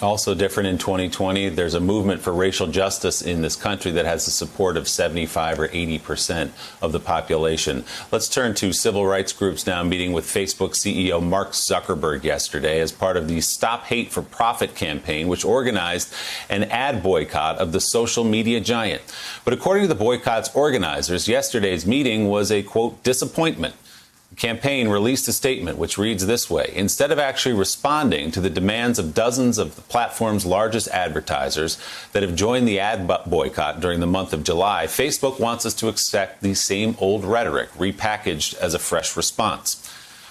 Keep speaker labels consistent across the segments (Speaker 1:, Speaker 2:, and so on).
Speaker 1: Also different in 2020, there's a movement for racial justice in this country that has the support of 75 or 80% of the population. Let's turn to civil rights groups now, meeting with Facebook CEO Mark Zuckerberg yesterday as part of the Stop Hate for Profit campaign, which organized an ad boycott of the social media giant. But according to the boycott's organizers, yesterday's meeting was a, quote, disappointment. The campaign released a statement which reads this way: instead of actually responding to the demands of dozens of the platform's largest advertisers that have joined the ad boycott during the month of July, Facebook wants us to accept the same old rhetoric, repackaged as a fresh response.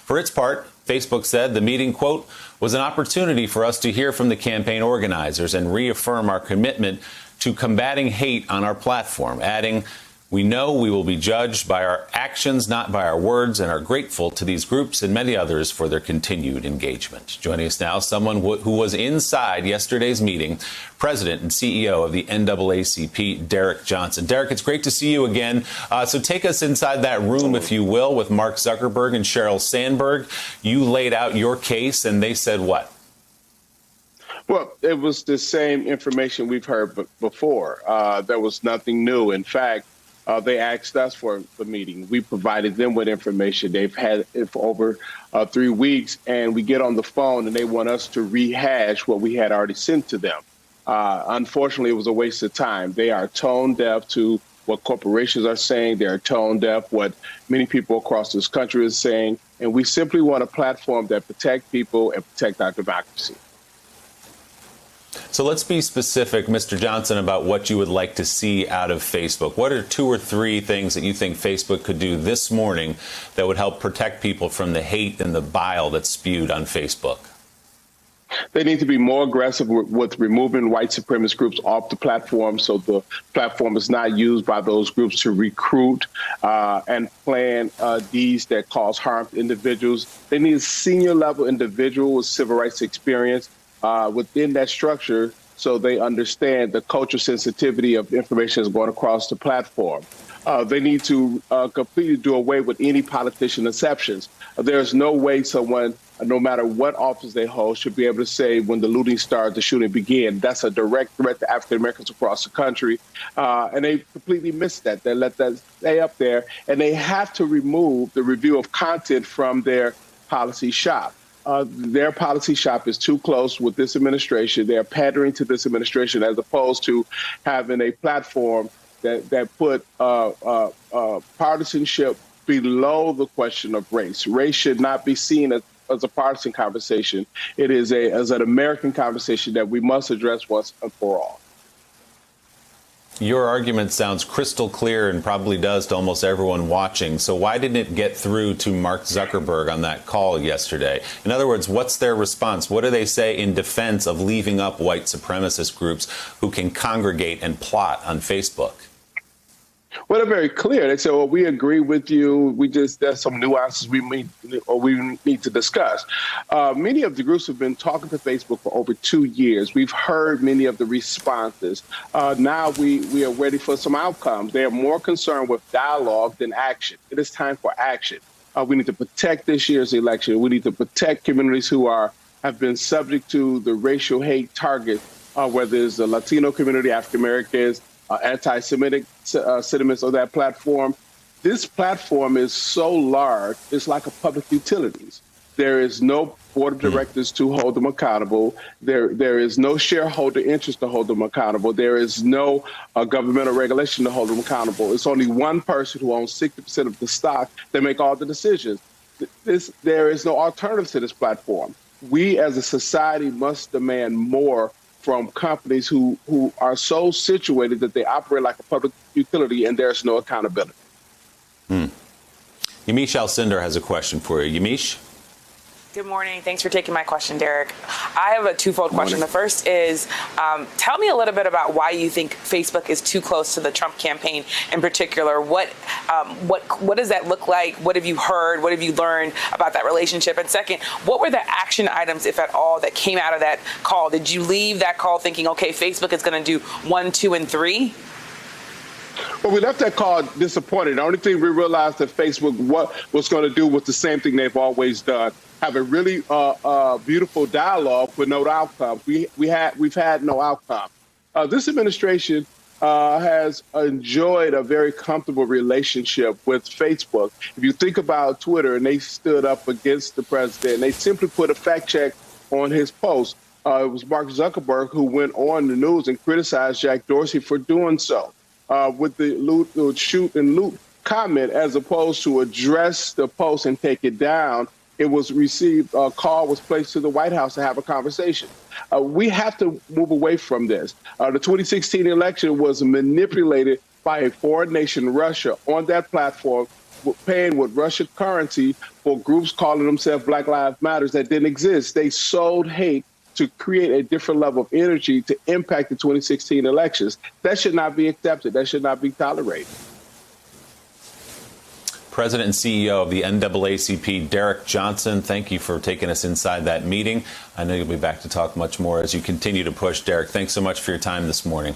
Speaker 1: For its part, Facebook said the meeting, quote, was an opportunity for us to hear from the campaign organizers and reaffirm our commitment to combating hate on our platform, adding, we know we will be judged by our actions, not by our words, and are grateful to these groups and many others for their continued engagement. Joining us now, someone who was inside yesterday's meeting, President and CEO of the NAACP, Derek Johnson. Derek, it's great to see you again. So take us inside that room, if you will, with Mark Zuckerberg and Sheryl Sandberg. You laid out your case, and they said what?
Speaker 2: Well, it was the same information we've heard before. There was nothing new. In fact, they asked us for the meeting. We provided them with information. They've had it for over 3 weeks, and we get on the phone and they want us to rehash what we had already sent to them. Unfortunately, it was a waste of time. They are tone deaf to what corporations are saying. They are tone deaf what many people across this country is saying. And we simply want a platform that protects people and protect our democracy.
Speaker 1: So let's be specific, Mr. Johnson, about what you would like to see out of Facebook. What are 2 or 3 things that you think Facebook could do this morning that would help protect people from the hate and the bile that's spewed on Facebook?
Speaker 2: They need to be more aggressive with removing white supremacist groups off the platform so the platform is not used by those groups to recruit and plan deeds that cause harm to individuals. They need a senior level individual with civil rights experience within that structure so they understand the cultural sensitivity of information that's going across the platform. They need to completely do away with any politician exceptions. There's no way someone, no matter what office they hold, should be able to say when the looting started, the shooting began. That's a direct threat to African Americans across the country. And they completely missed that. They let that stay up there. And they have to remove the review of content from their policy shop. Their policy shop is too close with this administration. They're pandering to this administration as opposed to having a platform that put partisanship below the question of race. Race should not be seen as a partisan conversation. It is as an American conversation that we must address once and for all.
Speaker 1: Your argument sounds crystal clear and probably does to almost everyone watching. So why didn't it get through to Mark Zuckerberg on that call yesterday? In other words, what's their response? What do they say in defense of leaving up white supremacist groups who can congregate and plot on Facebook?
Speaker 2: Well, they're very clear. They say, well, we agree with you. There's some nuances we need to discuss. Many of the groups have been talking to Facebook for over 2 years. We've heard many of the responses. Now we are ready for some outcomes. They are more concerned with dialogue than action. It is time for action. We need to protect this year's election. We need to protect communities who have been subject to the racial hate target, whether it's the Latino community, African Americans, anti-Semitic sentiments of that platform. This platform is so large, it's like a public utilities. There is no board of directors to hold them accountable. There is no shareholder interest to hold them accountable. There is no governmental regulation to hold them accountable. It's only one person who owns 60% of the stock that make all the decisions. There is no alternative to this platform. We as a society must demand more from companies who are so situated that they operate like a public utility and there's no accountability.
Speaker 1: Yamiche Alcindor has a question for you. Yamiche?
Speaker 3: Good morning. Thanks for taking my question, Derek. I have a twofold question. The first is, tell me a little bit about why you think Facebook is too close to the Trump campaign in particular. What does that look like? What have you heard? What have you learned about that relationship? And second, what were the action items, if at all, that came out of that call? Did you leave that call thinking, okay, Facebook is going to do 1, 2, and 3?
Speaker 2: Well, we left that call disappointed. The only thing we realized that Facebook was going to do was the same thing they've always done, have a really beautiful dialogue with no outcome. We've had no outcome. This administration has enjoyed a very comfortable relationship with Facebook. If you think about Twitter, and they stood up against the president, they simply put a fact check on his post. It was Mark Zuckerberg who went on the news and criticized Jack Dorsey for doing so with the shoot and loot comment, as opposed to address the post and take it down. It was received, a call was placed to the White House to have a conversation. We have to move away from this. The 2016 election was manipulated by a foreign nation, Russia, on that platform, paying with Russian currency for groups calling themselves Black Lives Matter that didn't exist. They sold hate to create a different level of energy to impact the 2016 elections. That should not be accepted. That should not be tolerated.
Speaker 1: President and CEO of the NAACP, Derek Johnson, thank you for taking us inside that meeting. I know you'll be back to talk much more as you continue to push. Derek, thanks so much for your time this morning.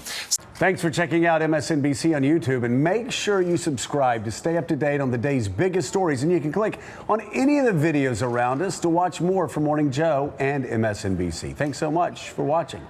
Speaker 4: Thanks for checking out MSNBC on YouTube, and make sure you subscribe to stay up to date on the day's biggest stories. And you can click on any of the videos around us to watch more from Morning Joe and MSNBC. Thanks so much for watching.